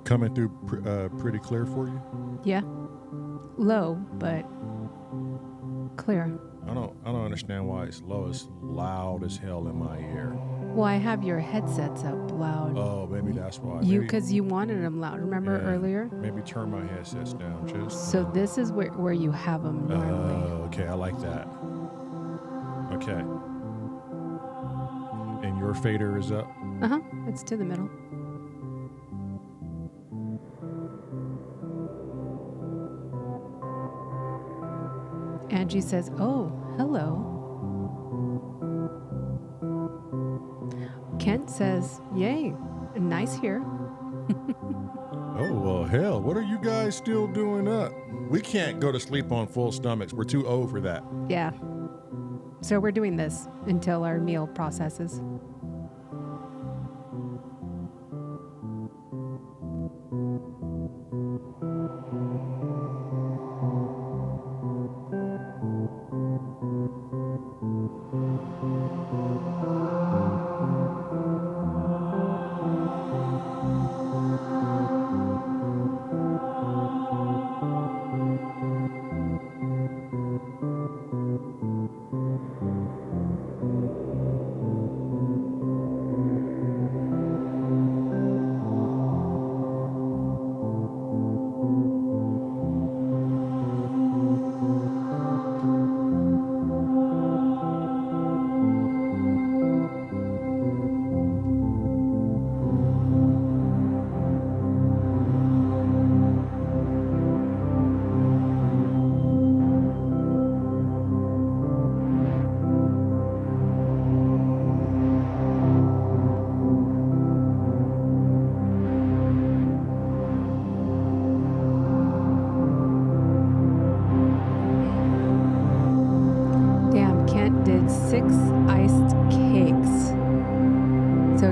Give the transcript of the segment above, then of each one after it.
Coming through pretty clear for you? Yeah. Low, but clear. I don't understand why it's low. It's loud as hell in my ear. Well, I have your headsets up loud. Oh, maybe that's why. Because you wanted them loud. Remember earlier? Maybe turn my headsets down just. So this is where you have them normally. Okay, I like that. Okay. And your fader is up? Uh-huh. It's to the middle. Angie says, oh, hello. Kent says, yay, nice here. Oh, well, hell, what are you guys still doing up? We can't go to sleep on full stomachs. We're too old for that. Yeah. So we're doing this until our meal processes.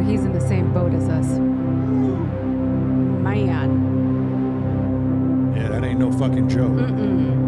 He's in the same boat as us. Man. Yeah, that ain't no fucking joke. Mm-mm.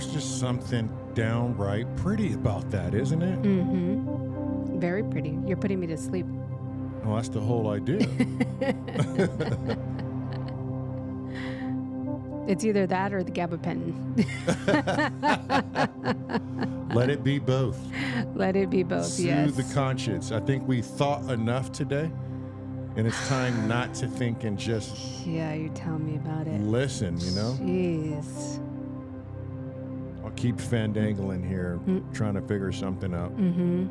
There's just something downright pretty about that, isn't it? Mm-hmm. Very pretty. You're putting me to sleep. Well, that's the whole idea. It's either that or the gabapentin. Let it be both. Let it be both, yes. Soothe the conscience. I think we thought enough today, and it's time not to think and just Yeah, you tell me about it. listen, you know? Jeez. I'll keep fandangling here, trying to figure something out. Mm-hmm.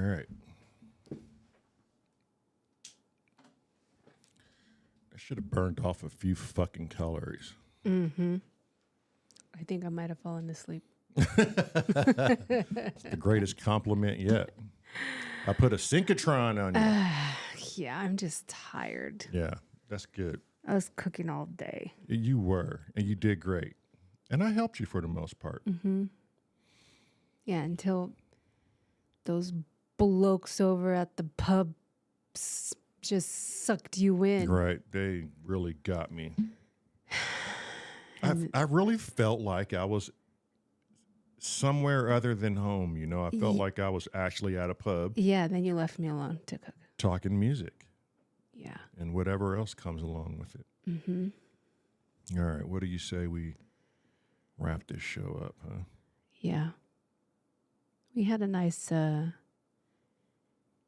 right. I should have burned off a few fucking calories. Mm-hmm. I think I might have fallen asleep. It's the greatest compliment yet. I put a synchrotron on you. Yeah, I'm just tired. Yeah, that's good. I was cooking all day. You were, and you did great. And I helped you for the most part. Mm-hmm. Yeah, until those blokes over at the pub just sucked you in. Right. They really got me. I really felt like I was somewhere other than home. You know, I felt like I was actually at a pub. Yeah, then you left me alone to cook. Talking music. Yeah. And whatever else comes along with it. Mm-hmm. All right. What do you say we wrap this show up, huh? Yeah. We had a nice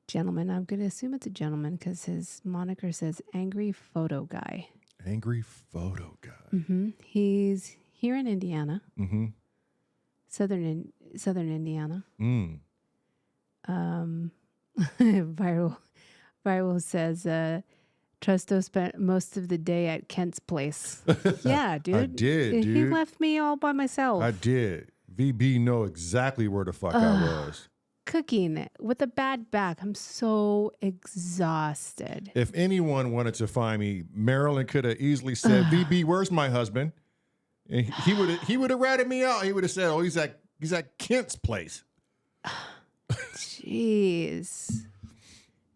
gentleman. I'm going to assume it's a gentleman because his moniker says Angry Photo Guy. Angry Photo Guy. Mm-hmm. He's here in Indiana. Mm-hmm. Southern Indiana. Mm. Viral says, Trusto spent most of the day at Kent's place. Yeah, dude. I did, He dude. left me all by myself. I did. VB know exactly where the fuck I was. Cooking with a bad back. I'm so exhausted. If anyone wanted to find me, Marilyn could have easily said, VB, where's my husband? And he would have ratted me out. He would have said, oh, he's at Kent's place. Jeez.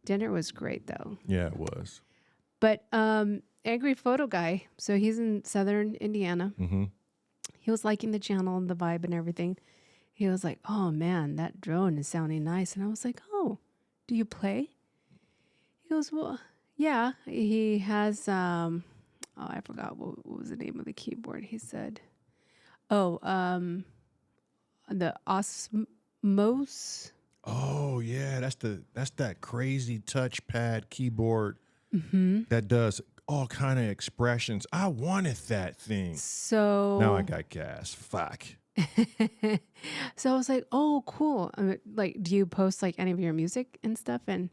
Dinner was great though. Yeah, it was. But Angry Photo Guy, so he's in Southern Indiana. Mm-hmm. He was liking the channel and the vibe and everything. He was like, oh man, that drone is sounding nice. And I was like, oh, do you play? He goes, well, yeah. He has, I forgot what was the name of the keyboard. He said, the Osmos. Oh yeah, that's that crazy touchpad keyboard that does all kind of expressions. I wanted that thing. So Now I got gas. Fuck. So I was like, oh, cool. Like, do you post like any of your music and stuff? And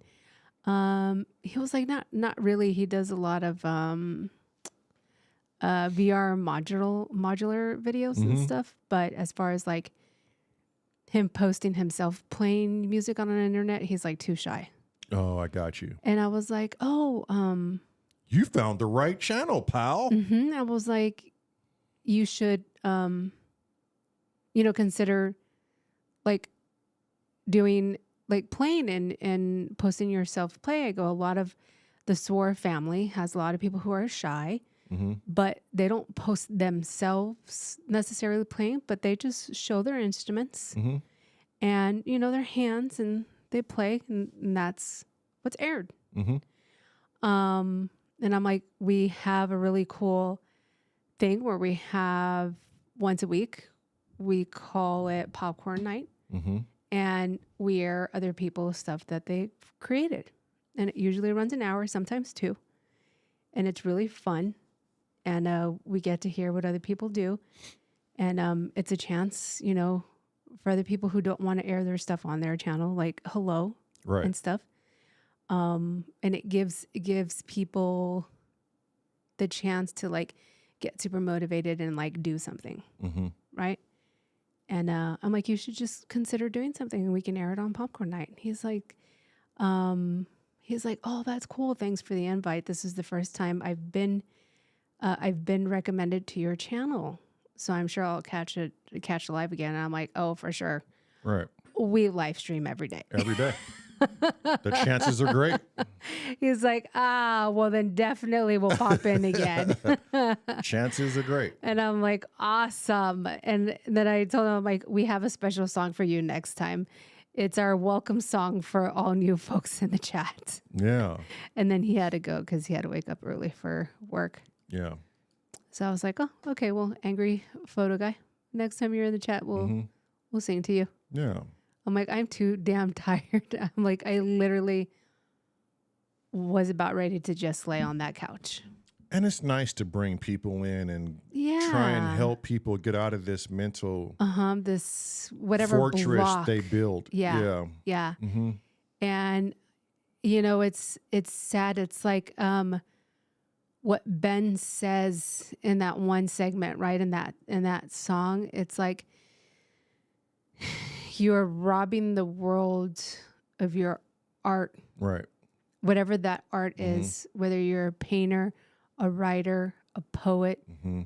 he was like, not really. He does a lot of VR modular videos and stuff. But as far as like him posting himself playing music on the internet, he's like too shy. Oh, I got you. And I was like, oh, you found the right channel, pal. I was like, you should, consider like doing like playing and posting yourself play. I go, a lot of the SWOR family has a lot of people who are shy, but they don't post themselves necessarily playing, but they just show their instruments and, their hands and they play and that's what's aired. And I'm like, we have a really cool thing where we have once a week, we call it popcorn night and we air other people's stuff that they've created. And it usually runs an hour, sometimes two. And it's really fun. And we get to hear what other people do. And it's a chance, for other people who don't want to air their stuff on their channel, like hello and stuff. And it gives people the chance to like get super motivated and like do something. Right. And I'm like, you should just consider doing something and we can air it on popcorn night. He's like, oh, that's cool. Thanks for the invite. This is the first time I've been recommended to your channel. So I'm sure I'll catch live again. And I'm like, oh, for sure. Right. We live stream every day. Every day. The chances are great. He's like, well, then definitely we'll pop in again. Chances are great. And I'm like, awesome. And then I told him, I'm like, we have a special song for you next time. It's our welcome song for all new folks in the chat. Yeah. And then he had to go because he had to wake up early for work. Yeah. So I was like, oh, okay, well, Angry Photo Guy, next time you're in the chat, we'll sing to you. Yeah. I'm like, I'm too damn tired. I'm like, I literally was about ready to just lay on that couch. And it's nice to bring people in and try and help people get out of this mental this whatever fortress block they build. Yeah. And it's sad. It's like what Ben says in that one segment, right? In that song, it's like you're robbing the world of your art. Right. Whatever that art is, whether you're a painter, a writer, a poet,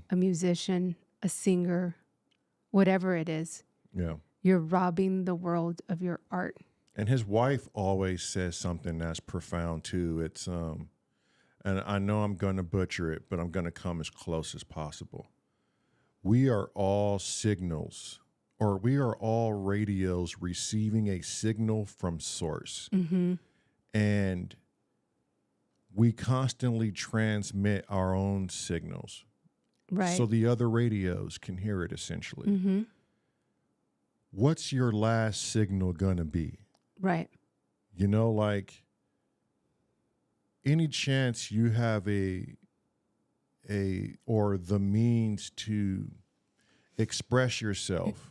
a musician, a singer, whatever it is. Yeah. You're robbing the world of your art. And his wife always says something that's profound too. It's and I know I'm going to butcher it, but I'm going to come as close as possible. We are all signals, or we are all radios receiving a signal from source. And we constantly transmit our own signals. Right. So the other radios can hear it essentially. What's your last signal going to be? Right. Like any chance you have or the means to express yourself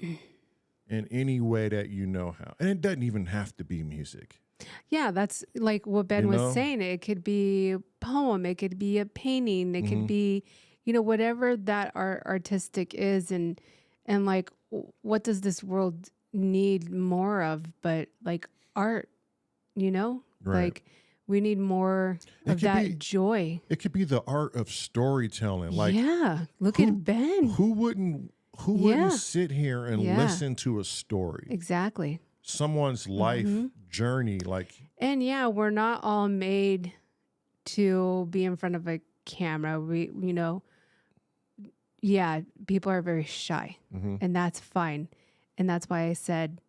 in any way that you know how. And it doesn't even have to be music. Yeah, that's like what Ben was saying. It could be a poem, it could be a painting, it could be, whatever that artistic is, and like, what does this world need more of but like art, Right. Like we need more of that joy. It could be the art of storytelling. Like, yeah, look at Ben. Who wouldn't sit here and listen to a story? Exactly. Someone's life journey, like. And yeah, we're not all made to be in front of a camera. We, people are very shy, and that's fine. And that's why I said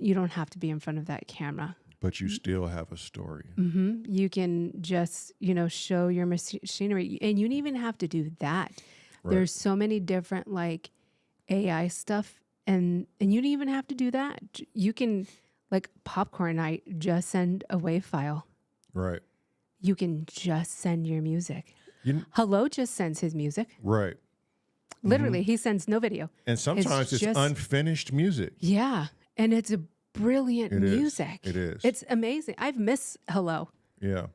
you don't have to be in front of that camera. But you still have a story. You can just, show your machinery. And you don't even have to do that. Right. There's so many different like AI stuff. And you don't even have to do that. You can, like Popcorn Night, just send a WAV file. Right. You can just send your music. Hello just sends his music. Right. Literally, he sends no video. And sometimes it's just unfinished music. Yeah. And it's a brilliant music. It is. It's amazing. I've missed Hello. Yeah.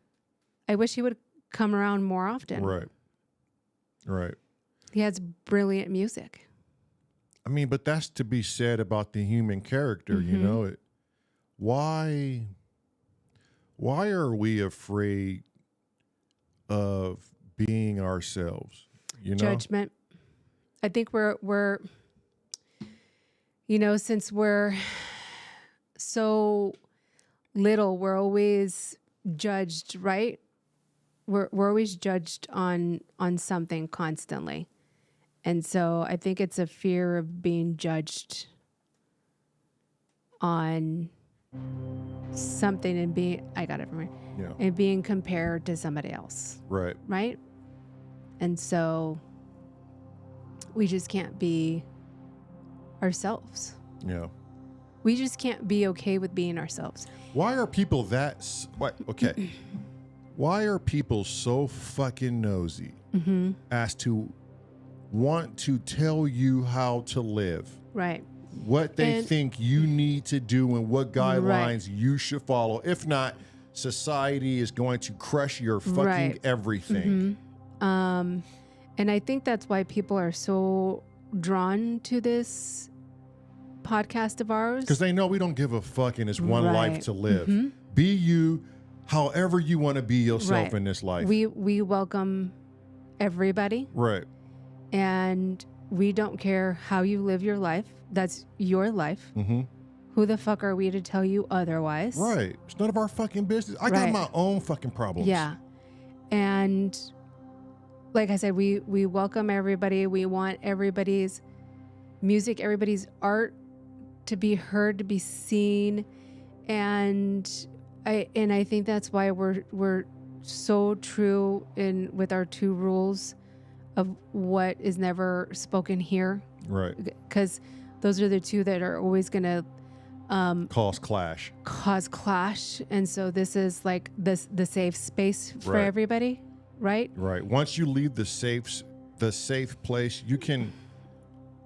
I wish he would come around more often. Right. Right. He has brilliant music. I mean, but that's to be said about the human character, Why are we afraid of being ourselves? Judgment. I think we're since we're so little, we're always judged, right? We're always judged on something constantly. And so I think it's a fear of being judged on something and and being compared to somebody else. Right. Right? And so we just can't be ourselves. Yeah. We just can't be okay with being ourselves. Why are people Why are people so fucking nosy as to want to tell you how to live? Right. What they think you need to do and what guidelines you should follow. If not, society is going to crush your fucking everything. And I think that's why people are so drawn to this podcast of ours. Because they know we don't give a fuck and it's one life to live. Be you however you want to be yourself in this life. We welcome everybody. Right. And we don't care how you live your life. That's your life. Who the fuck are we to tell you otherwise? Right. It's none of our fucking business. I got my own fucking problems. Yeah. And like I said, we welcome everybody. We want everybody's music, everybody's art to be heard, to be seen. And I think that's why we're so true with our two rules of what is never spoken here. Right. Because those are the two that are always going to cause clash. And so this is like the safe space for everybody, right? Right. Once you leave the safe place, you can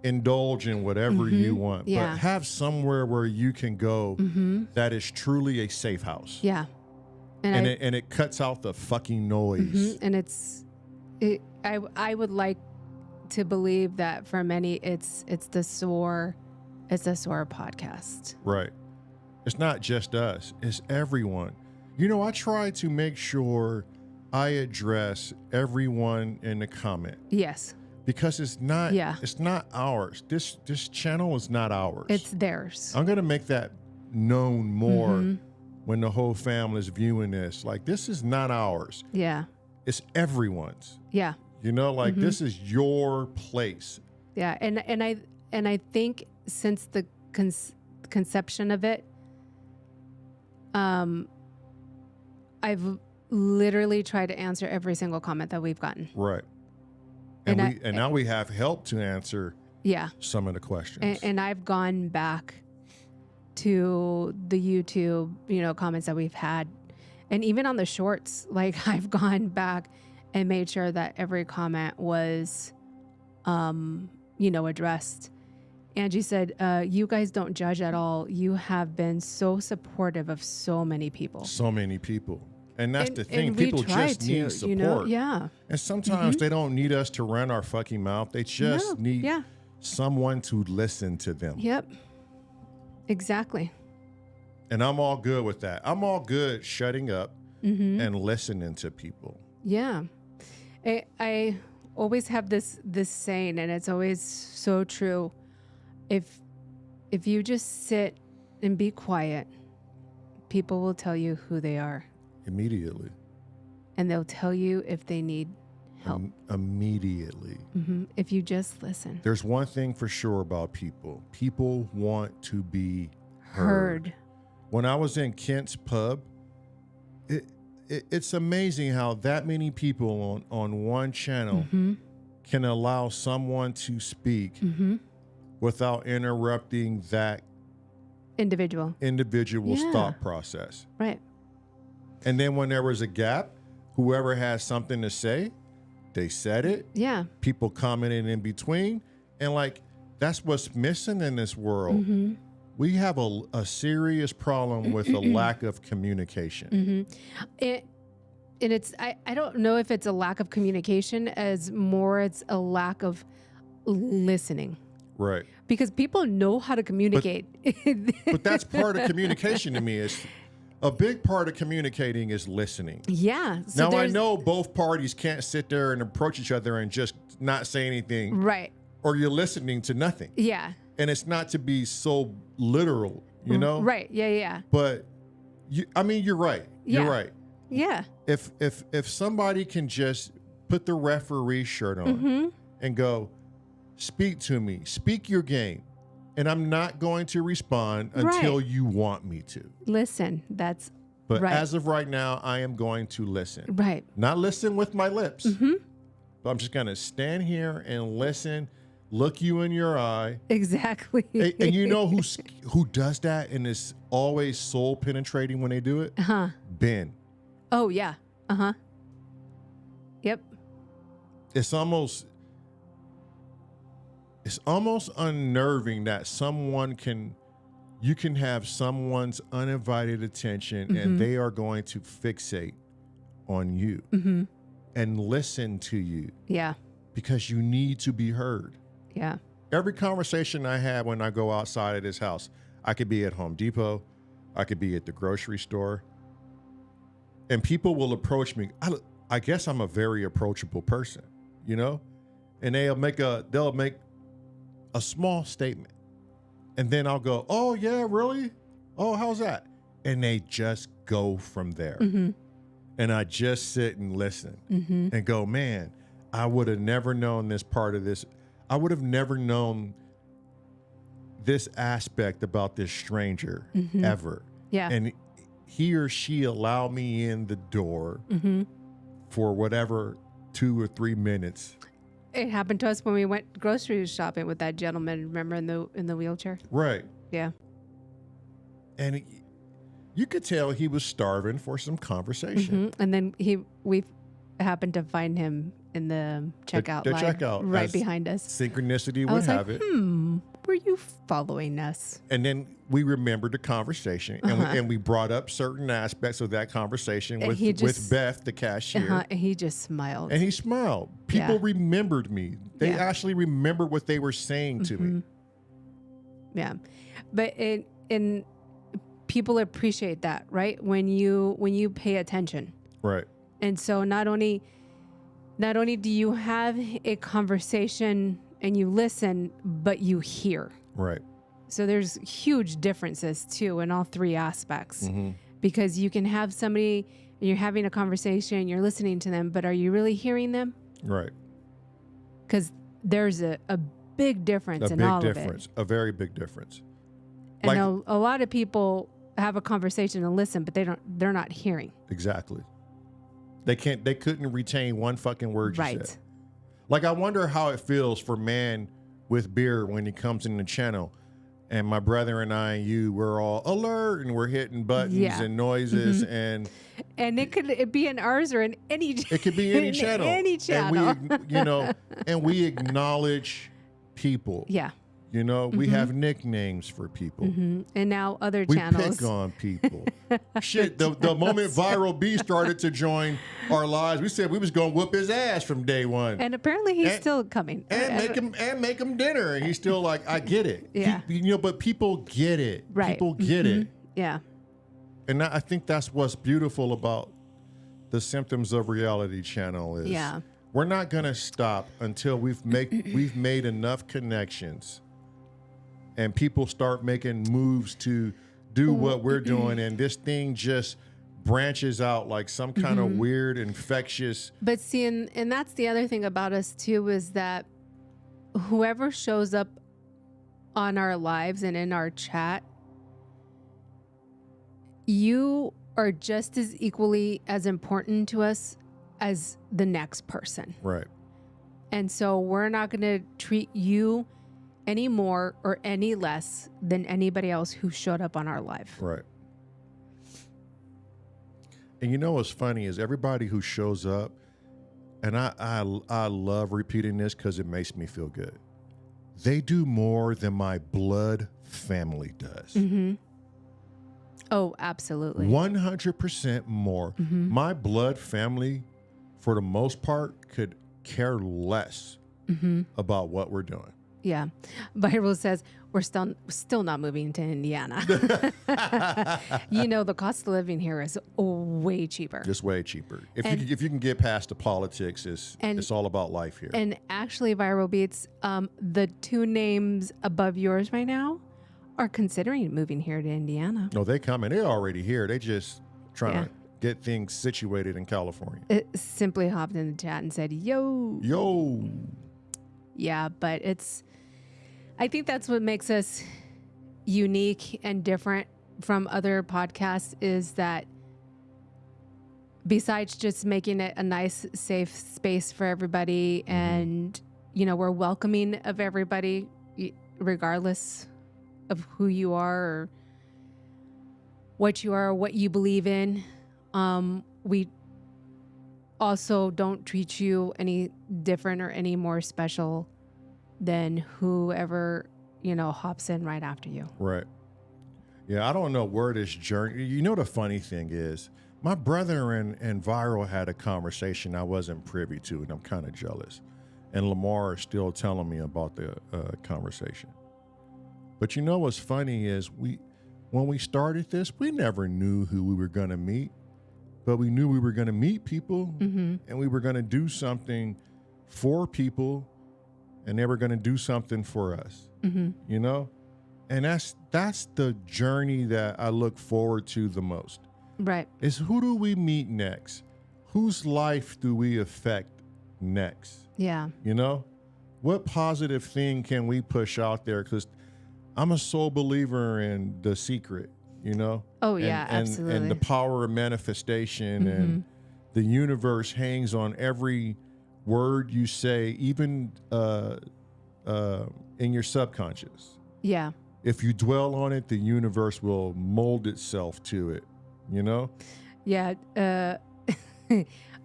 indulge in whatever you want, Yeah. but have somewhere where you can go that is truly a safe house. Yeah. And it cuts out the fucking noise. And I would like to believe that for many it's the SOAR podcast. Right. It's not just us, it's everyone. You know, I try to make sure I address everyone in the comment. Yes. Because it's not ours. This channel is not ours. It's theirs. I'm gonna make that known more when the whole family is viewing this. Like, this is not ours. Yeah. It's everyone's. Yeah. You know, like this is your place. Yeah. And I think since the conception of it, I've literally tried to answer every single comment that we've gotten. Right. And now we have help to answer some of the questions. And I've gone back to the YouTube, comments that we've had. And even on the shorts, like I've gone back and made sure that every comment was, addressed. Angie said, you guys don't judge at all. You have been so supportive of so many people. So many people. And that's the thing. People just need support. Yeah. And sometimes they don't need us to run our fucking mouth. They just need someone to listen to them. Yep. Exactly. And I'm all good with that. I'm all good shutting up and listening to people. Yeah. I always have this saying, and it's always so true. If you just sit and be quiet, people will tell you who they are. Immediately. And they'll tell you if they need help. Immediately. If you just listen. There's one thing for sure about people. People want to be heard. When I was in Kent's pub, it's amazing how that many people on one channel can allow someone to speak without interrupting that individual's thought process. Right. And then when there was a gap, whoever has something to say, they said it. Yeah. People commented in between. And like, that's what's missing in this world. We have a serious problem with a lack of communication. And it's, I don't know if it's a lack of communication as more it's a lack of listening. Right. Because people know how to communicate. But that's part of communication to me. Is a big part of communicating is listening. Yeah. So now I know both parties can't sit there and approach each other and just not say anything. Right. Or you're listening to nothing. Yeah. And it's not to be so literal, you know? Right. Yeah. But you're right. You're right. Yeah. If somebody can just put the referee shirt on and go, speak to me, speak your game, and I'm not going to respond until you want me to. Listen, But as of right now, I am going to listen. Right. Not listen with my lips, but I'm just going to stand here and listen, look you in your eye. Exactly. And you know who does that and is always soul penetrating when they do it? Ben. Oh, yeah. Yep. It's almost unnerving that you can have someone's uninvited attention and they are going to fixate on you and listen to you. Yeah. Because you need to be heard. Yeah. Every conversation I have when I go outside of this house, I could be at Home Depot, I could be at the grocery store, and people will approach me. I guess I'm a very approachable person, you know? And they'll make a small statement. And then I'll go, oh, yeah, really? Oh, how's that? And they just go from there. And I just sit and listen and go, man, I would have never known this part of this. I would have never known this aspect about this stranger ever. Yeah. And he or she allowed me in the door for whatever 2 or 3 minutes. It happened to us when we went grocery shopping with that gentleman, remember, in the wheelchair? Right. Yeah. And you could tell he was starving for some conversation. And then happened to find him in the checkout the line checkout, right as behind us. Synchronicity I would was have like, it. were you following us? And then we remembered the conversation, and we brought up certain aspects of that conversation And with he just- with Beth, the cashier. And he just smiled. And he smiled. People Yeah. remembered me. They Yeah. actually remembered what they were saying to me. Yeah, but and people appreciate that, right? When you pay attention. Right. And so not only do you have a conversation and you listen, but you hear. Right. So there's huge differences too in all three aspects, because you can have somebody, you're having a conversation, you're listening to them, but are you really hearing them? Right. Because there's a big difference A in big all difference. A very big difference. of it. Like- And a lot of people have a conversation and listen, but they're not hearing. Exactly. They couldn't retain one fucking word you Right. said. Like, I wonder how it feels for man with beer when he comes in the channel, and my brother and I and you, we're all alert and we're hitting buttons Yeah. and noises, and And it be in ours or in any. it could be any in channel. Any channel. And we acknowledge people. Yeah. We have nicknames for people. And now other We channels. pick on people. Shit, the moment Viral B started to join our lives, we said we was gonna whoop his ass from day one. And apparently he's And- still coming. And make him dinner, and he's still like, I get it. Yeah. But people get it. Right. People get it, Yeah. and I think that's what's beautiful about the Symptoms of Reality channel is Yeah. we're not gonna stop until we've made enough connections, and people start making moves to do what we're doing, and this thing just branches out like some kind of weird infectious. But see, and that's the other thing about us too, is that whoever shows up on our lives and in our chat, you are just as equally as important to us as the next person. Right. And so we're not going to treat you any more or any less than anybody else who showed up on our live. Right. And what's funny is everybody who shows up, and I love repeating this because it makes me feel good. They do more than my blood family does. Oh, absolutely. 100% more. My blood family, for the most part, could care less about what we're doing. Yeah. Viral says, we're still not moving to Indiana. The cost of living here is way cheaper. Just way cheaper. If you can get past the politics, it's all about life here. And actually, Viral Beats, the two names above yours right now are considering moving here to Indiana. No, they coming. They're already here. They just trying Yeah. to get things situated in California. It simply hopped in the chat and said, yo. Yeah, but I think that's what makes us unique and different from other podcasts, is that besides just making it a nice, safe space for everybody, and, we're welcoming of everybody, regardless of who you are or what you are, or what you believe in. We also don't treat you any different or any more special than whoever, hops in right after you. Right. Yeah, I don't know where this journey. The funny thing is, my brother and Viral had a conversation I wasn't privy to, and I'm kind of jealous. And Lamar is still telling me about the conversation. But what's funny is when we started this, we never knew who we were going to meet, but we knew we were going to meet people, and we were going to do something for people, and they were going to do something for us, And that's the journey that I look forward to the most. Right. Is who do we meet next? Whose life do we affect next? Yeah. What positive thing can we push out there? Because I'm a sole believer in The Secret, Oh, yeah, absolutely. And the power of manifestation, and the universe hangs on every word you say, even in your subconscious. Yeah. If you dwell on it, the universe will mold itself to it, Yeah.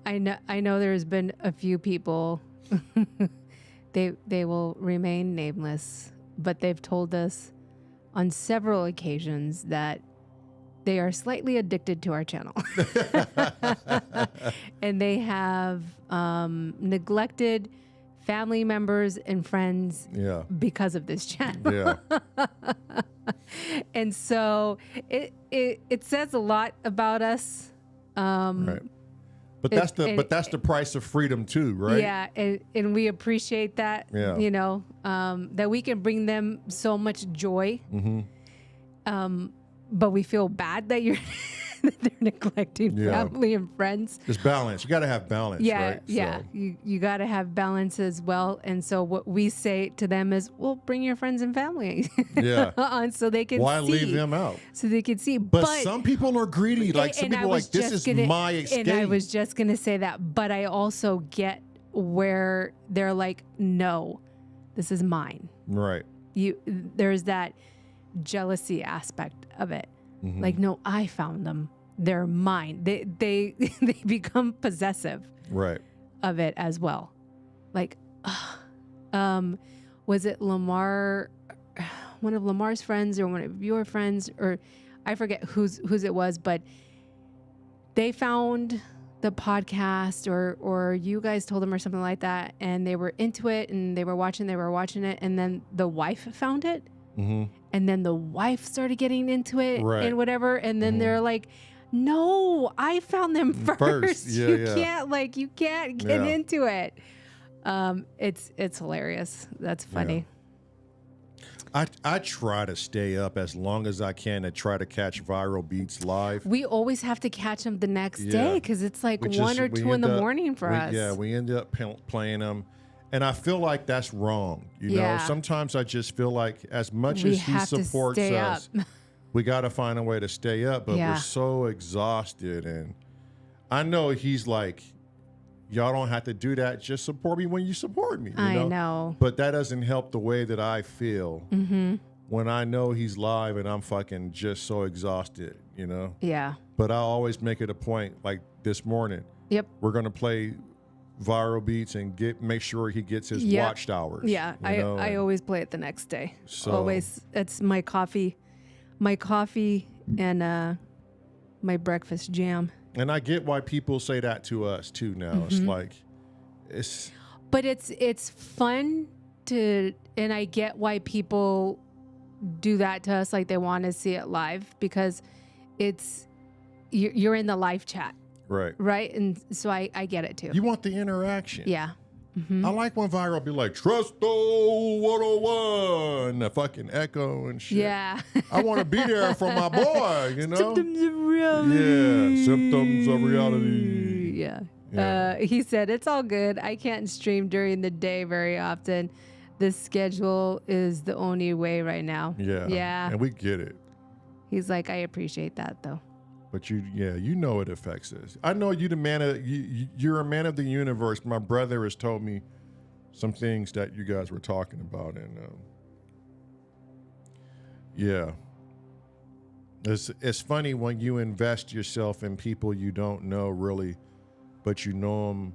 I know there's been a few people, they will remain nameless, but they've told us on several occasions that they are slightly addicted to our channel. And they have neglected family members and friends because of this channel. Yeah. And so it says a lot about us. Right. But that's the price of freedom too, right? Yeah, and we appreciate that. Yeah. You know, that we can bring them so much joy. Mm-hmm. But we feel bad that that they're neglecting family and friends. There's balance. You got to have balance, right? Yeah. So. You got to have balance as well. And so what we say to them is, well, bring your friends and family on so they can Why see. leave them out? So they can see. But some people are greedy. Like some people are like, this is my escape. And I was just going to say that. But I also get where they're like, no, this is mine. Right. There's that jealousy aspect of it. Mm-hmm. Like, no, I found them. They're mine. They become possessive, right, of it as well. Like, was it Lamar, one of Lamar's friends or one of your friends, or I forget whose it was, but they found the podcast or you guys told them or something like that, and they were into it and they were watching it, and then the wife found it. Mm-hmm. And then the wife started getting into it and whatever. And then they're like, no, I found them first. You can't get into it. It's hilarious. That's funny. Yeah. I try to stay up as long as I can and try to catch Viral Beats live. We always have to catch them the next day because it's like 1 or 2 in the morning for us. Yeah, we end up playing them. And I feel like that's wrong. You know, sometimes I just feel like as much as he supports us, we got to find a way to stay up. But we're so exhausted. And I know he's like, y'all don't have to do that. Just support me when you support me. You know? But that doesn't help the way that I feel when I know he's live and I'm fucking just so exhausted, you know? Yeah. But I always make it a point, like this morning. Yep. We're going to play Viral Beats and make sure he gets his watched hours. Yeah, I always play it the next day. So always, it's my coffee and my breakfast jam. And I get why people say that to us too now. It's like but it's fun to, and I get why people do that to us, like they want to see it live because you're in the live chat. Right. And so I get it too. You want the interaction. Yeah. I like when Viral be like, Trusto 101, the fucking echo and shit. Yeah. I want to be there for my boy, you know? Symptoms of reality. Yeah. Symptoms of reality. Yeah. He said, it's all good. I can't stream during the day very often. The schedule is the only way right now. Yeah. Yeah. And we get it. He's like, I appreciate that though. But you know it affects us. I know you're a man of the universe. My brother has told me some things that you guys were talking about, and it's funny when you invest yourself in people you don't know really, but you know them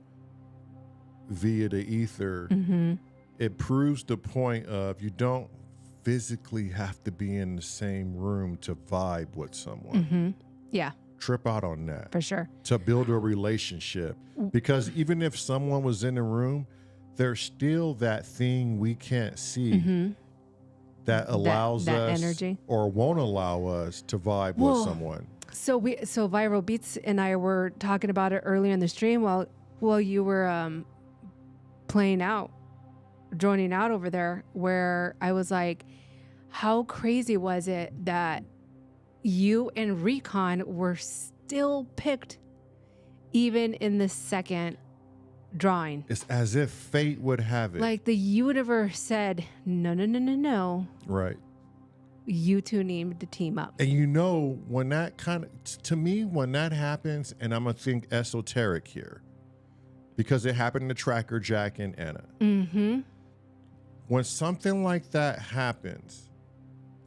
via the ether. It proves the point of you don't physically have to be in the same room to vibe with someone. Yeah. Trip out on that. For sure. To build a relationship. Because even if someone was in the room, there's still that thing we can't see that allows that us energy. Or won't allow us to vibe with someone. So Viral Beats and I were talking about it earlier in the stream while you were joining out over there, where I was like, how crazy was it that you and Recon were still picked even in the second drawing? It's as if fate would have it. Like the universe said, no. Right. You two need to team up. And you know, when that when that happens, and I'm going to think esoteric here, because it happened to Tracker, Jack, and Anna. When something like that happens,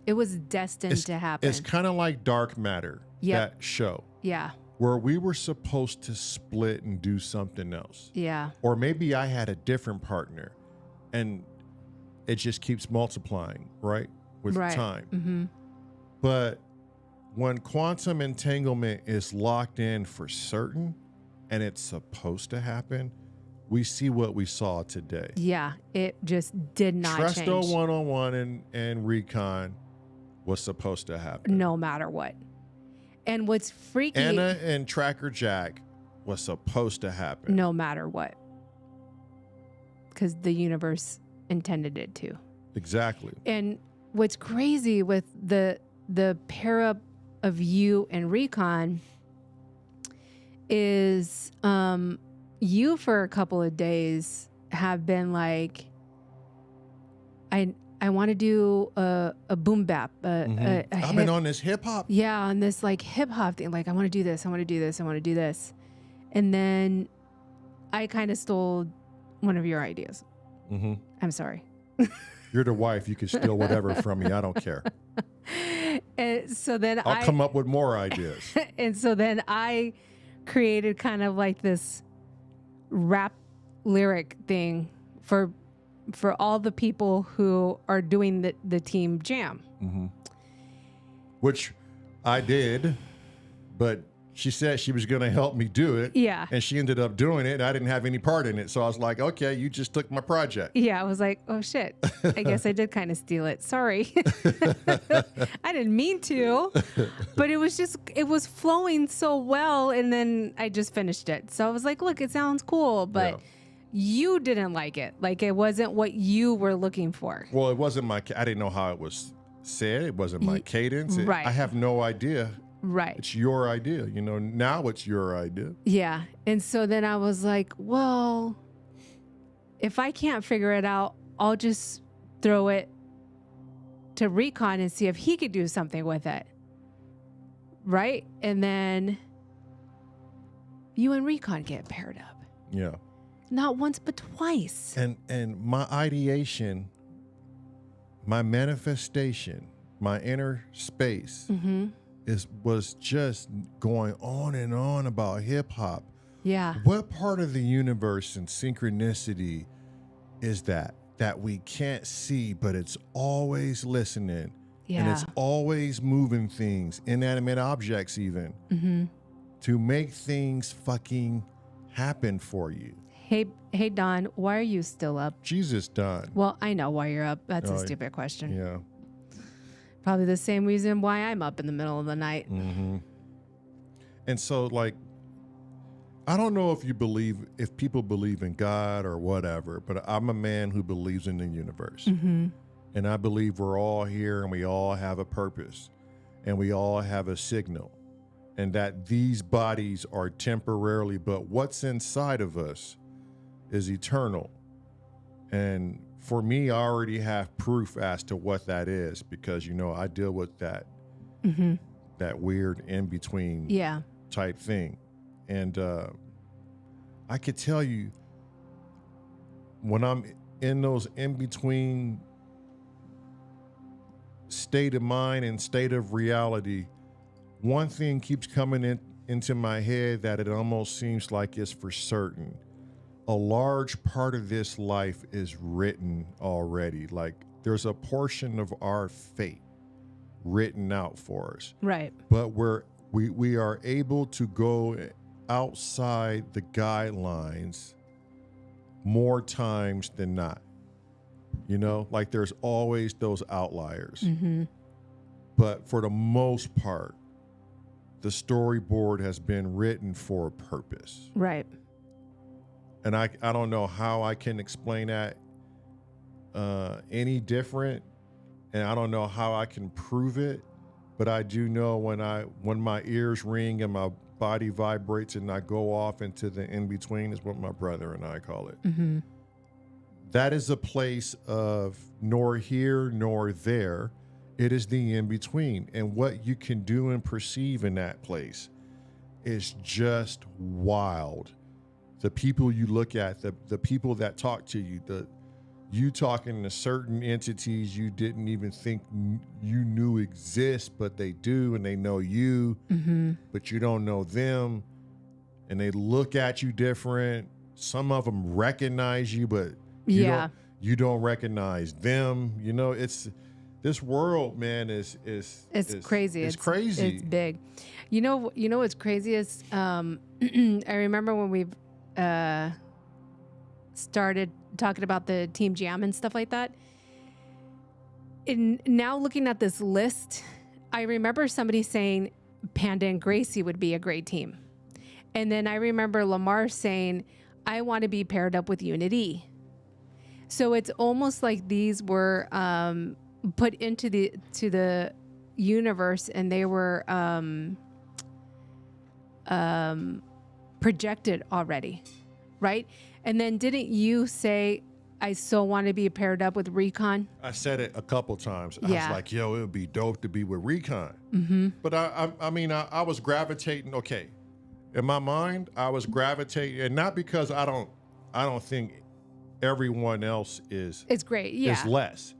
it was destined to happen. It's kind of like Dark Matter, that show. Yeah. where we were supposed to split and do something else. Yeah. Or maybe I had a different partner and it just keeps multiplying, right? With time. Mm-hmm. But when quantum entanglement is locked in for certain and it's supposed to happen, we see what we saw today. Yeah. It just did not Tresto change. one-on-one and recon was supposed to happen. No matter what. And what's freaky. Anna and Tracker Jack was supposed to happen. No matter what. Because the universe intended it to. Exactly. And what's crazy with the pair up of you and Recon is you for a couple of days have been like, I want to do a boom bap. I've been on this hip hop. Yeah, on this like hip hop thing. Like, I want to do this. I want to do this. I want to do this. And then I kind of stole one of your ideas. Mm-hmm. I'm sorry. You're the wife. You can steal whatever from me. I don't care. And so then I'll come up with more ideas. And so then I created kind of like this rap lyric thing for all the people who are doing the team jam. Mm-hmm. Which I did, but she said she was going to help me do it. Yeah. And she ended up doing it. And I didn't have any part in it. So I was like, okay, you just took my project. Yeah. I was like, oh shit. I guess I did kind of steal it. Sorry. I didn't mean to, but it was flowing so well. And then I just finished it. So I was like, look, it sounds cool, but Yeah. You didn't like it. Like, it wasn't what you were looking for. Well, it wasn't I didn't know how it was said. It wasn't my cadence. Right. I have no idea. Right. It's your idea. Now it's your idea. Yeah. And so then I was like, well, if I can't figure it out, I'll just throw it to Recon and see if he could do something with it. Right? And then you and Recon get paired up. Yeah. Not once, but twice. And my ideation, my manifestation, my inner space Mm-hmm. was just going on and on about hip hop. Yeah. What part of the universe and synchronicity is that we can't see, but it's always listening? Yeah. And it's always moving things, inanimate objects even, Mm-hmm. to make things fucking happen for you. Hey, Don, why are you still up? Jesus done. Well, I know why you're up. That's Oh, a stupid question. Yeah. Probably the same reason why I'm up in the middle of the night. Mm-hmm. And so, like, I don't know if people believe in God or whatever, but I'm a man who believes in the universe. Mm-hmm. And I believe we're all here and we all have a purpose and we all have a signal, and that these bodies are temporarily, but what's inside of us is eternal. And for me, I already have proof as to what that is, because, I deal with that, Mm-hmm. that weird in-between Yeah. type thing. And I could tell you, when I'm in those in-between state of mind and state of reality, one thing keeps coming into my head that it almost seems like it's for certain. A large part of this life is written already. Like, there's a portion of our fate written out for us. Right. But we are able to go outside the guidelines more times than not. Like, there's always those outliers. Mm-hmm. But for the most part, the storyboard has been written for a purpose. Right. And I don't know how I can explain that any different. And I don't know how I can prove it. But I do know when my ears ring and my body vibrates and I go off into the in-between, is what my brother and I call it. Mm-hmm. That is a place of nor here nor there. It is the in-between. And what you can do and perceive in that place is just wild. The people you look at, the people that talk to you, you talking to certain entities you didn't even think you knew exist, but they do, and they know you, but you don't know them, and they look at you different. Some of them recognize you, but you don't recognize them. You know, it's this world, man, is crazy. It's crazy. It's big. You know what's crazy is I remember when we've started talking about the Team Jam and stuff like that. And now looking at this list, I remember somebody saying Panda and Gracie would be a great team. And then I remember Lamar saying, I want to be paired up with Unity. So it's almost like these were put into the universe, and they were projected already, right? And then didn't you say, I so want to be paired up with Recon? I said it a couple times. I Yeah. was like, yo, it would be dope to be with Recon. But I was gravitating. Okay, in my mind, I was gravitating, and not because I don't think everyone else is great. Yeah. is less.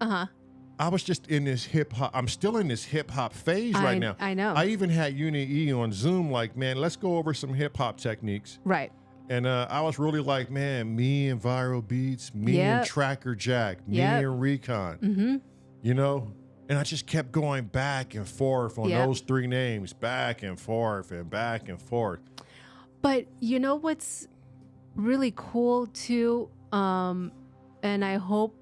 I was just in this hip hop. I'm still in this hip hop phase right now. I know. I even had Uni E on Zoom. Like, man, let's go over some hip hop techniques. Right. And I was really like, man, me and Viral Beats, me and Tracker Jack, me and Recon, you know? And I just kept going back and forth on those three names, back and forth and back and forth. But you know what's really cool too? And I hope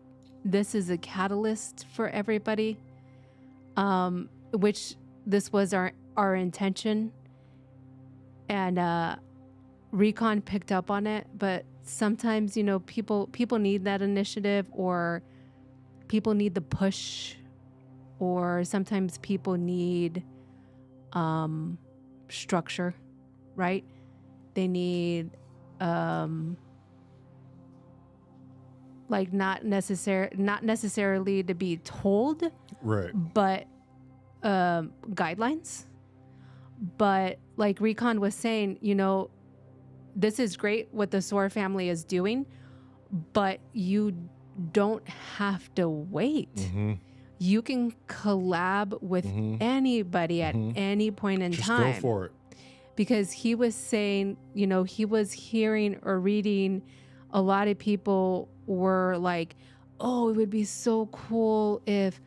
this is a catalyst for everybody, which this was our intention. And Recon picked up on it, but sometimes, you know, people need that initiative, or people need the push, or sometimes people need structure, right? They need like not necessarily to be told, right? But guidelines. But like Recon was saying, you know, this is great what the SOAR family is doing, but you don't have to wait. You can collab with anybody at any point in time. Just go for it. Because he was saying, you know, he was hearing or reading, a lot of people were like, oh, it would be so cool if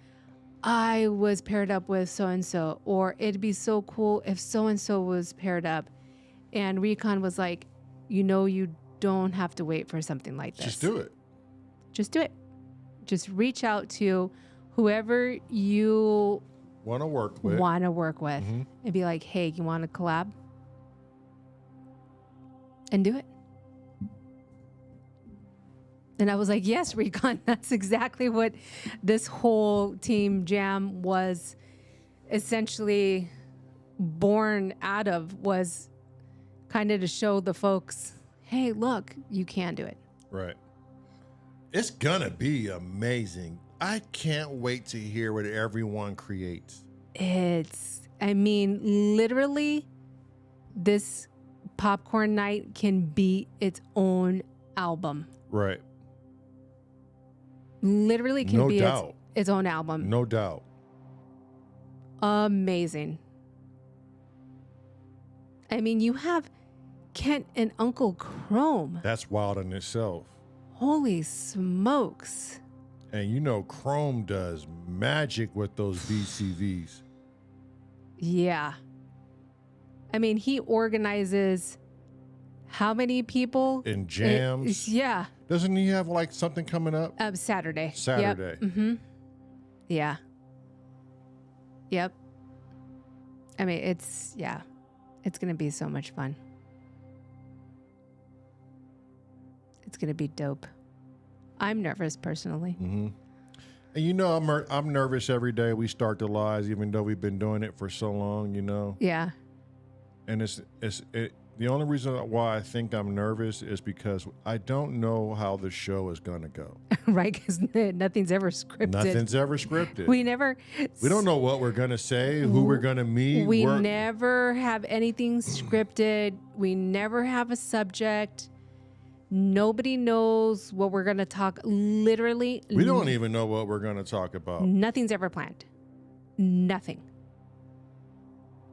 I was paired up with so-and-so, or it'd be so cool if so-and-so was paired up. And Recon was like, you know, you don't have to wait for something like this. Just do it. Just do it. Just reach out to whoever you want to work with, and be like, hey, you want to collab? And do it. And I was like, yes, Recon, that's exactly what this whole Team Jam was essentially born out of, was kind of to show the folks, hey, look, you can do it. Right. It's gonna be amazing. I can't wait to hear what everyone creates. I mean, literally, this Popcorn Night can be its own album. Right. Literally can be its own album. No doubt. Amazing. I mean, you have Kent and Uncle Chrome. That's wild in itself. Holy smokes. And you know, Chrome does magic with those VCVs. Yeah. I mean, he organizes how many people? In jams. Yeah. Doesn't he have like something coming up? Saturday. Saturday. Yep. Yeah. Yep. I mean, it's going to be so much fun. It's going to be dope. I'm nervous personally. And you know, I'm nervous every day we start the lives, even though we've been doing it for so long, you know? Yeah. And the only reason why I think I'm nervous is because I don't know how the show is going to go. Right, because nothing's ever scripted. Nothing's ever scripted. We don't know what we're going to say, who we're going to meet. We never have anything scripted. We never have a subject. Nobody knows what we're going to talk. Literally, We don't even know what we're going to talk about. nothing's ever planned. Nothing.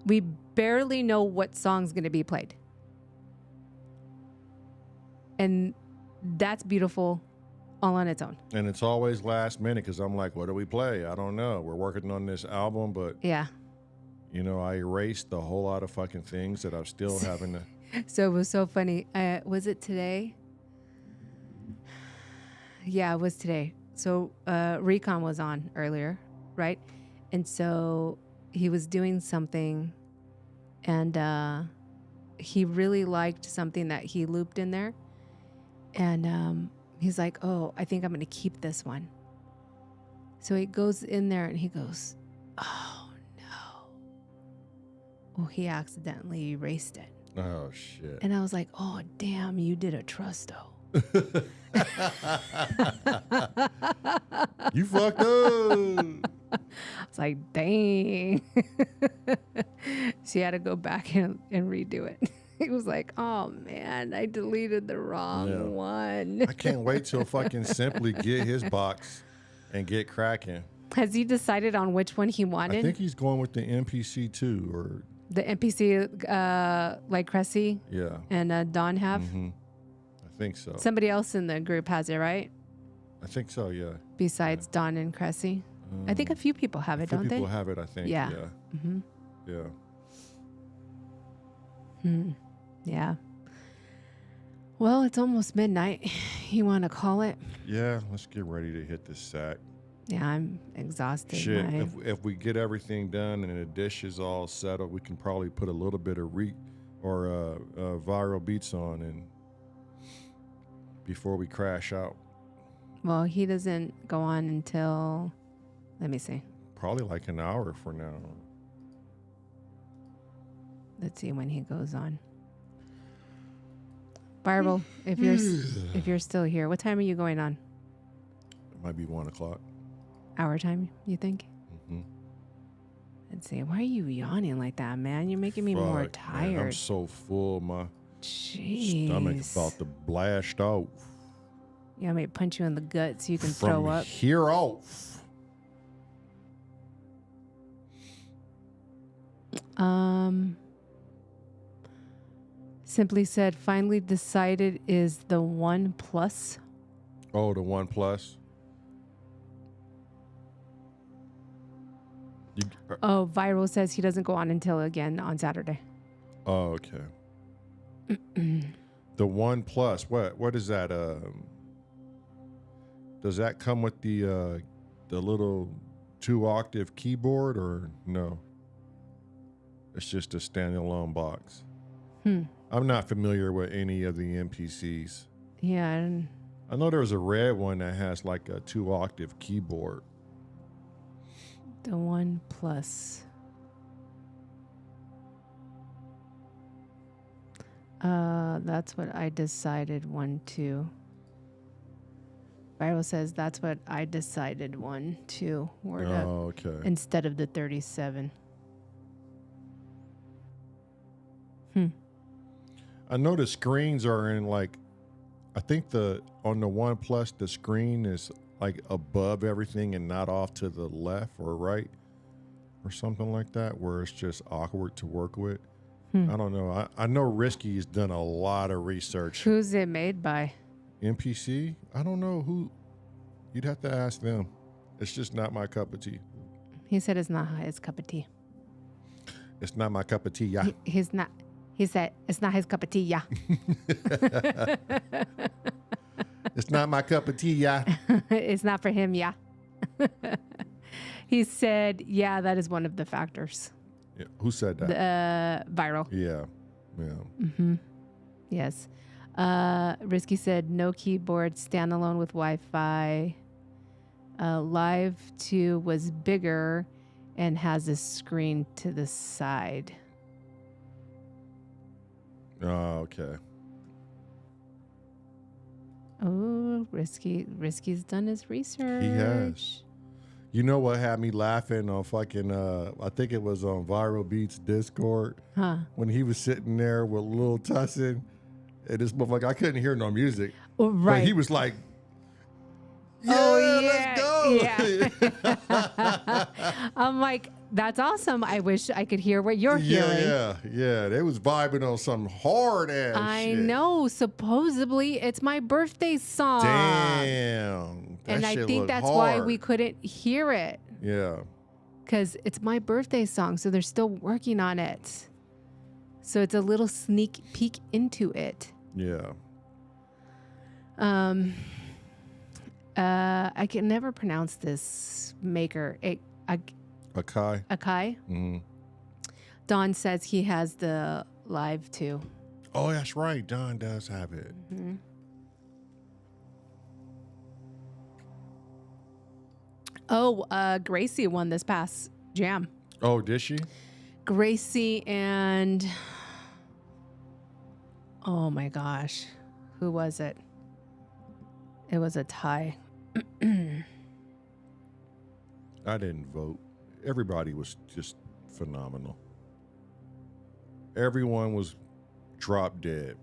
We barely know what song's going to be played. And that's beautiful all on its own. And it's always last minute because I'm like, what do we play? I don't know. We're working on this album, but, Yeah. you know, I erased a whole lot of fucking things that I'm still having to. So it was so funny. Was it today? Yeah, it was today. So Recon was on earlier, right? And so he was doing something, and he really liked something that he looped in there. And he's like, oh, I think I'm going to keep this one. So he goes in there and he goes, oh, no. Oh, he accidentally erased it. Oh, shit. And I was like, oh, damn, you did a trusto. You fucked up. I was like, dang. She had to go back and redo it. He was like, oh, man, I deleted the wrong one. I can't wait till fucking Simply get his box and get cracking. Has he decided on which one he wanted? I think he's going with the MPC too, or the NPC, like Cressy yeah, and Don have? Mm-hmm. I think so. Somebody else in the group has it, right? I think so, yeah. Besides Don and Cressy? I think a few people have it, don't they? People have it, I think. Yeah. Yeah. Mm-hmm. Yeah. Yeah. Well, it's almost midnight. You want to call it? Yeah, let's get ready to hit this sack. Yeah, I'm exhausted. Shit, if we get everything done and the dish is all settled, we can probably put a little bit of viral beats on and before we crash out. Well, he doesn't go on until, let me see. Probably like an hour from now. Let's see when he goes on. Viral, if you're still here, what time are you going on? It might be 1 o'clock. Our time, you think? Mm-hmm. Let's see. Why are you yawning like that, man? You're making me more Fuck, tired. man, I'm so full. My Jeez. stomach's about to blast off. Yeah, I may punch you in the gut so you can From throw up. here off. Simply said, finally decided is the One Plus. Oh, the One Plus. Oh, Viral says he doesn't go on until again on Saturday. Oh, okay. The One Plus. What is that? Does that come with the little 2-octave keyboard or no? It's just a standalone box. I'm not familiar with any of the MPCs. Yeah. I know there's a red one that has like a 2-octave keyboard. The One Plus. That's what I decided 1, 2. Viral says that's what I decided 1, 2. Word up. Oh, okay. Instead of the 37. I know the screens are in like, I think on the One Plus, the screen is like above everything and not off to the left or right or something like that, where it's just awkward to work with. I don't know. I know Risky has done a lot of research. Who's it made by? MPC? I don't know who. You'd have to ask them. It's just not my cup of tea. He said it's not his cup of tea. It's not my cup of tea, yeah. He's not. He said it's not his cup of tea, yeah. It's not my cup of tea, yeah. It's not for him, yeah. He said, yeah, that is one of the factors. Yeah. Who said that? Viral. Yeah. Yes. Risky said no keyboard, standalone with Wi-Fi. Live 2 was bigger and has a screen to the side. Oh, okay. Oh, Risky's done his research. He has. You know what had me laughing on fucking, I think it was on Viral Beats Discord. Huh. When he was sitting there with Lil Tussin And this motherfucker, I couldn't hear no music. Oh, right. But he was like, yeah, Oh, let's go. yeah. I'm like, that's awesome. I wish I could hear what you're hearing. Yeah. They was vibing on some hard ass I shit. know. Supposedly, it's my birthday song. Damn. That And I shit think looked that's hard. why we couldn't hear it. Yeah. Because it's my birthday song, so they're still working on it. So it's a little sneak peek into it. Yeah. I can never pronounce this maker. Akai. Akai. Mm-hmm. Don says he has the live too. Oh, that's right. Don does have it. Mm-hmm. Oh, Gracie won this past jam. Oh, did she? Gracie and oh my gosh, who was it? It was a tie. I didn't vote. Everybody was just phenomenal. Everyone was drop dead.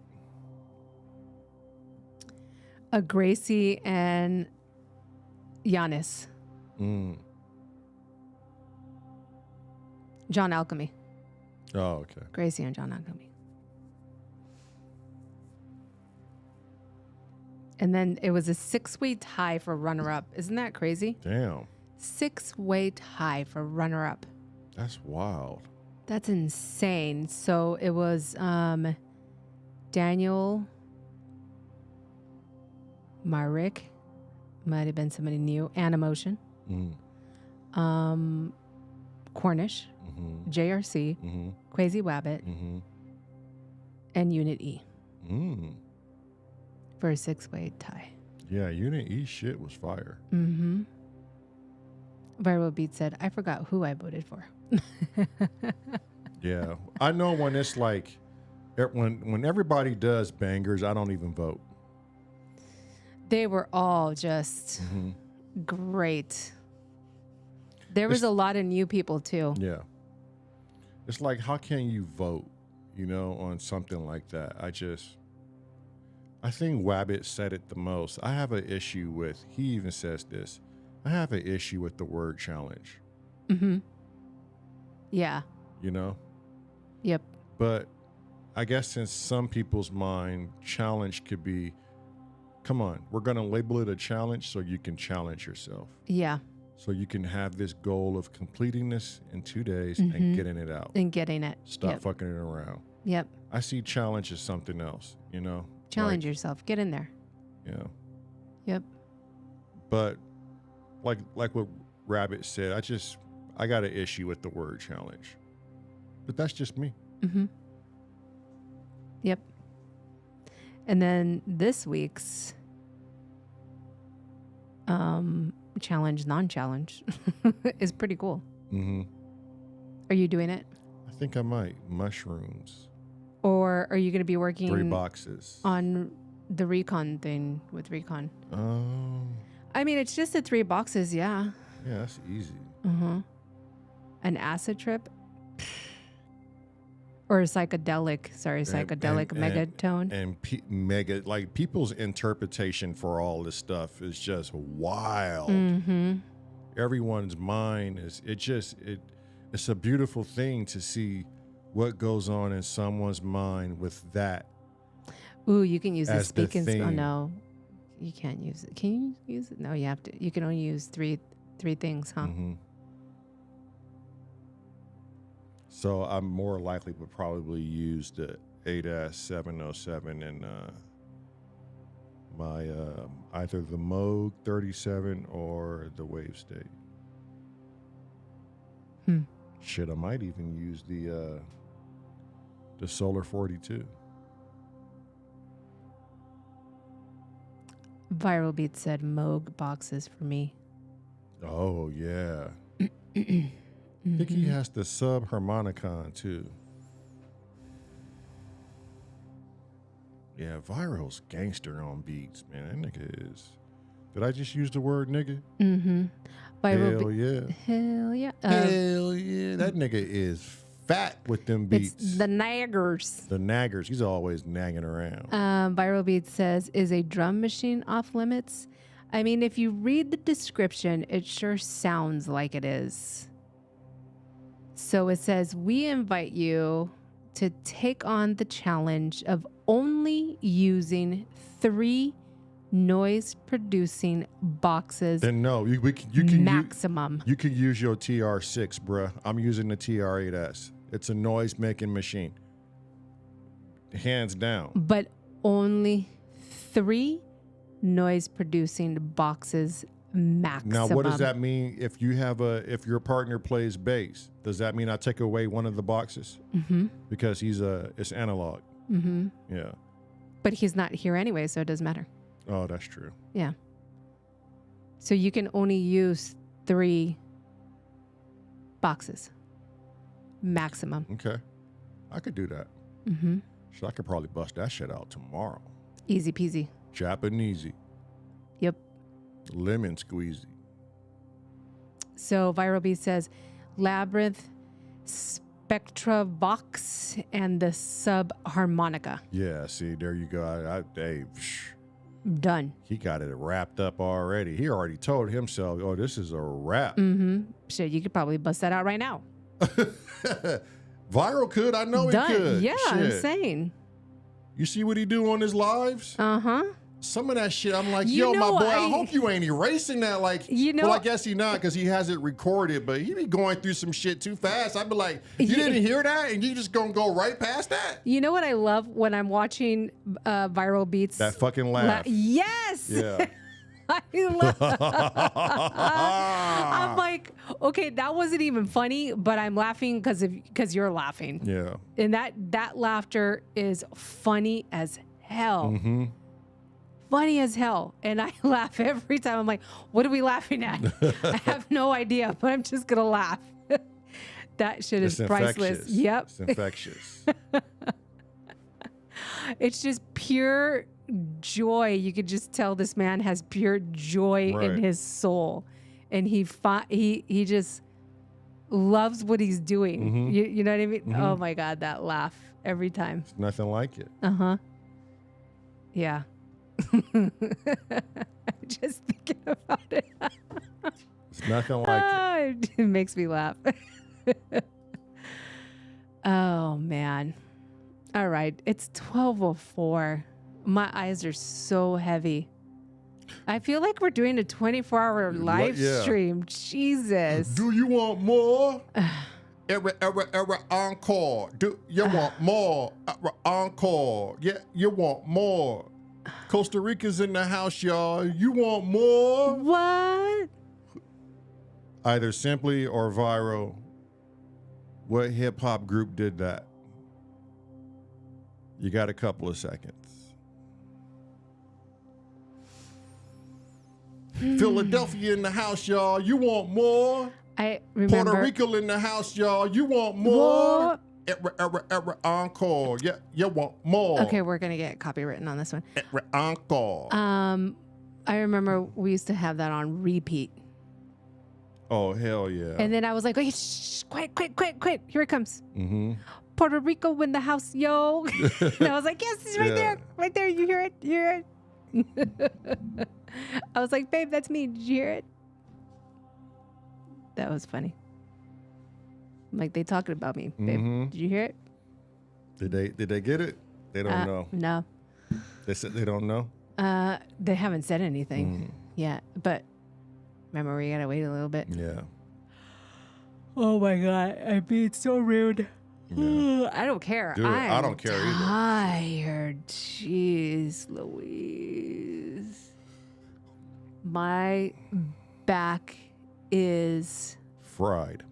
Gracie and Giannis. John Alchemy. Oh, okay. Gracie and John Alchemy. And then it was a 6-way tie for runner-up. Isn't that crazy? Damn. 6-way tie for runner-up. That's wild. That's insane. So it was Daniel Myrick. Might have been somebody new. Animotion. Cornish. JRC. Quasi Wabbit. And Unit E. For a 6-way tie. Yeah, Unit E shit was fire. Viral Beat said, I forgot who I voted for. Yeah. I know when it's like, when everybody does bangers, I don't even vote. They were all just great. There was a lot of new people too. Yeah. It's like, how can you vote, on something like that? I think Wabbit said it the most. I have an issue with, he even says this, I have an issue with the word challenge. Yeah. Yep. But I guess in some people's mind, challenge could be, come on, we're going to label it a challenge so you can challenge yourself. Yeah. So you can have this goal of completing this in 2 days and getting it out. And getting it. Stop fucking it around. Yep. I see challenge as something else, Challenge yourself. Get in there. Yeah. Yep. But like what Rabbit said, I got an issue with the word challenge. But that's just me. Yep. And then this week's challenge, non-challenge is pretty cool. Are you doing it? I think I might. Mushrooms. Or are you going to be working 3 boxes on the recon thing with recon? I mean, it's just the 3 boxes. Yeah. Yeah, that's easy. An acid trip or a psychedelic megatone. And like people's interpretation for all this stuff is just wild. Everyone's mind it's a beautiful thing to see what goes on in someone's mind with that. Ooh, you can use the as the speak and thing. oh no, you can't use it. Can you use it? No, you have to. You can only use three things, huh? So I'm more likely would probably use the 8-707 and my either the Moog 37 or the Wave State. Shit, I might even use the Solar 42. Viral Beat said Moog boxes for me. Oh yeah. I think he has the sub harmonicon too. Yeah, Viral's gangster on beats, man. That nigga is. Did I just use the word nigga? Viral Hell yeah. Hell yeah. Hell yeah. That nigga is fat with them beats. It's the naggers. The naggers. He's always nagging around. Viral Beats says, is a drum machine off limits? I mean, if you read the description, it sure sounds like it is. So it says, we invite you to take on the challenge of only using 3 noise-producing boxes. Then no, you can maximum. You can use your TR6, bruh. I'm using the TR8S. It's a noise-making machine, hands down. But only 3 noise-producing boxes maximum. Now, what does that mean if your partner plays bass? Does that mean I take away one of the boxes? Mm-hmm. Because it's analog. Mm-hmm. Yeah. But he's not here anyway, so it doesn't matter. Oh, that's true. Yeah. So you can only use 3 boxes maximum. Okay. I could do that. Mm-hmm. So I could probably bust that shit out tomorrow. Easy peasy. Japanesey. Yep. Lemon squeezy. So Viral Beat says Labyrinth, Spectra Vox, and the subharmonica. Yeah, see, there you go. Done. He got it wrapped up already. He already told himself, oh, this is a wrap. Mm-hmm. Shit, you could probably bust that out right now. Viral could. I know Done. he could. Yeah, Shit. I'm saying. You see what he do on his lives? Uh-huh. Some of that shit, I'm like, You yo, my know, boy, I hope you ain't erasing that. Like, well, I guess he not because he has it recorded, but he be going through some shit too fast. I'd be like, you didn't hear that? And you just gonna go right past that? You know what I love when I'm watching Viral Beats? That fucking laugh. Yes! Yeah. I love I'm like, okay, that wasn't even funny, but I'm laughing because you're laughing. Yeah. And that laughter is funny as hell. Mm-hmm. Funny as hell. And I laugh every time. I'm like, what are we laughing at? I have no idea, but I'm just gonna laugh. That shit is priceless. Infectious. Yep. It's infectious. It's just pure joy. You could just tell this man has pure joy in his soul, and he just loves what he's doing. Mm-hmm. You know what I mean? Mm-hmm. Oh my God, that laugh every time. It's nothing like it. Uh-huh. Yeah. Just thinking about it. It's nothing like it. It makes me laugh. Oh man. All right. It's 12:04. My eyes are so heavy. I feel like we're doing a 24-hour live stream. Jesus. Do you want more? Every encore. Do you want more? Encore. Yeah, you want more. Costa Rica's in the house, y'all. You want more? What? Either Simply or Viral. What hip hop group did that? You got a couple of seconds. Philadelphia in the house, y'all. You want more? I remember. Puerto Rico in the house, y'all. You want more? Encore. Yeah, you want more. Okay, we're gonna get copywritten on this one. Encore. I remember we used to have that on repeat. Oh, hell yeah. And then I was like, "Wait, shh, quiet. Here it comes. Mm-hmm. Puerto Rico in the house, yo." And I was like, yes, it's right there. You hear it? I was like, babe, that's me. Did you hear it? That was funny. I'm like, they talking about me, babe. Mm-hmm. Did you hear it? Did they get it? They don't know. No. They said they don't know? They haven't said anything yet, but remember, we gotta wait a little bit. Yeah. Oh my God, I'm being so rude. Yeah. I don't care. Dude, I don't care either. Tired. Jeez Louise. My back is Fried.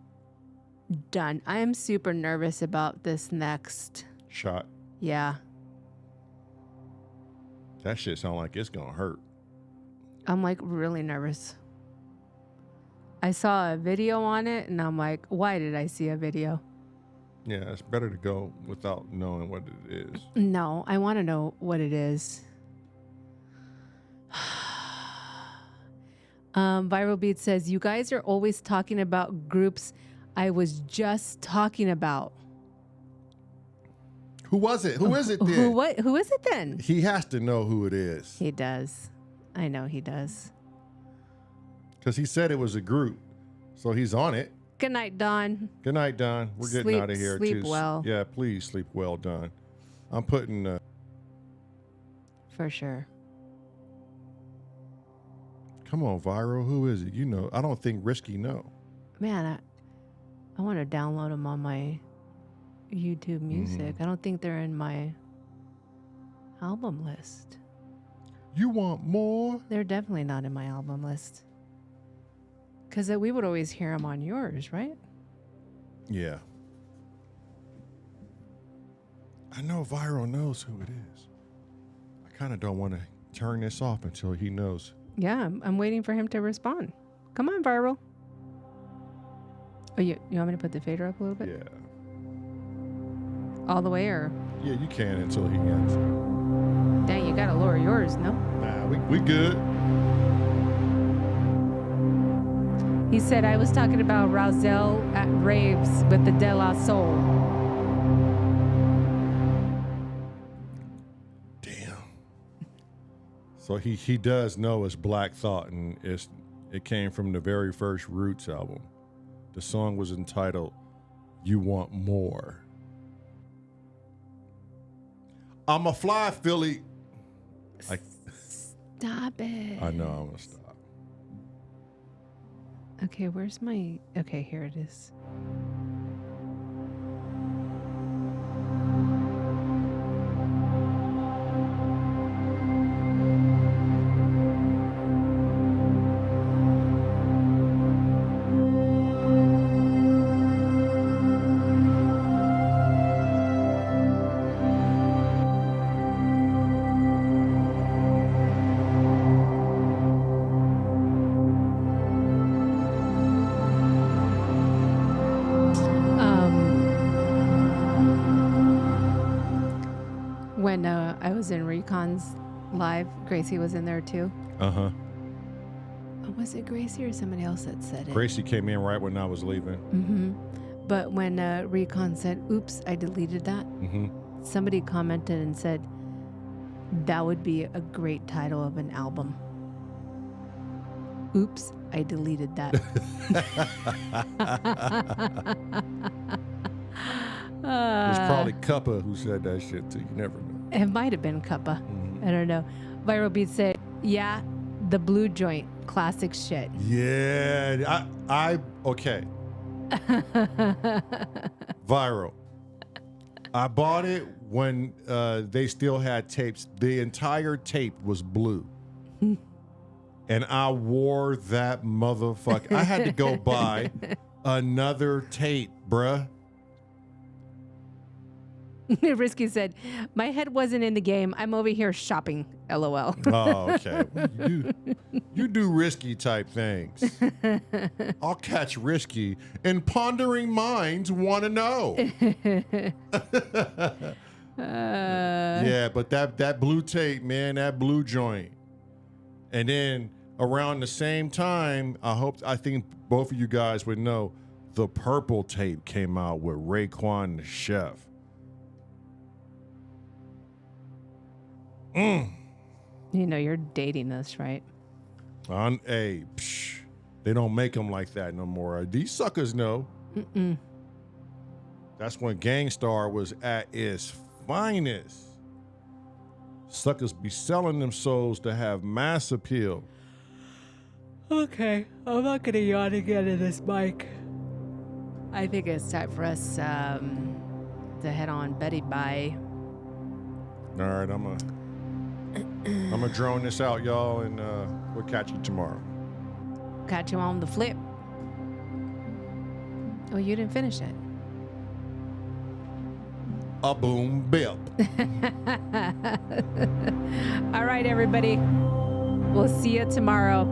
done. I am super nervous about this next. Shot. Yeah. That shit sound like it's gonna hurt. I'm like really nervous. I saw a video on it and I'm like, why did I see a video? Yeah, it's better to go without knowing what it is. No, I want to know what it is. Viral Beat says, you guys are always talking about groups I was just talking about. Who was it? Who is it then? Who is it then? He has to know who it is. He does. I know he does. Because he said it was a group. So he's on it. Good night, Don. Good night, Don. We're getting out of here. Sleep well. Yeah, please sleep well, Don. I'm putting... For sure. Come on, Viral. Who is it? You know, I don't think Risky know. Man, I want to download them on my YouTube Music. I don't think they're in my album list. You want more? They're definitely not in my album list. Because we would always hear them on yours, right? Yeah. I know Viral knows who it is. I kind of don't want to turn this off until he knows. Yeah, I'm waiting for him to respond. Come on, Viral. Oh, you want me to put the fader up a little bit? Yeah. All the way, or? Yeah, you can until he ends. Dang, you gotta lower yours, no? Nah, we good. He said, I was talking about Rousel at raves with the De La Soul. Damn. So he does know it's Black Thought, and it came from the very first Roots album. The song was entitled You Want More. I'm a fly Philly. Stop it. I know I'm gonna stop. Okay, where's my... Okay, here it is. When I was in Recon's live, Gracie was in there too. Uh-huh. Was it Gracie or somebody else that said it? Gracie came in right when I was leaving. Mm-hmm. But when Recon said, oops, I deleted that, somebody commented and said, that would be a great title of an album. Oops, I deleted that. It was probably Cuppa who said that shit too. You never know. It might have been Cuppa. I don't know. Viral Beat said, yeah, the blue joint, classic shit. Yeah, okay. Viral. I bought it when they still had tapes. The entire tape was blue. And I wore that motherfucker. I had to go buy another tape, bruh. Risky said, my head wasn't in the game. I'm over here shopping. LOL. Oh, okay. You do risky type things. I'll catch Risky, and pondering minds want to know. Yeah, but that blue tape, man, that blue joint. And then around the same time, I think both of you guys would know, the purple tape came out with Raekwon the Chef. You know you're dating us, right? They don't make them like that no more. These suckers know. That's when Gangstar was at its finest. Suckers be selling them souls to have mass appeal. Okay, I'm not gonna yawn again in this mic. I think it's time for us to head on Betty bye. All right, I'm gonna drone this out, y'all, and we'll catch you tomorrow. Catch you on the flip. Oh, you didn't finish it. A boom bip. All right, everybody. We'll see you tomorrow.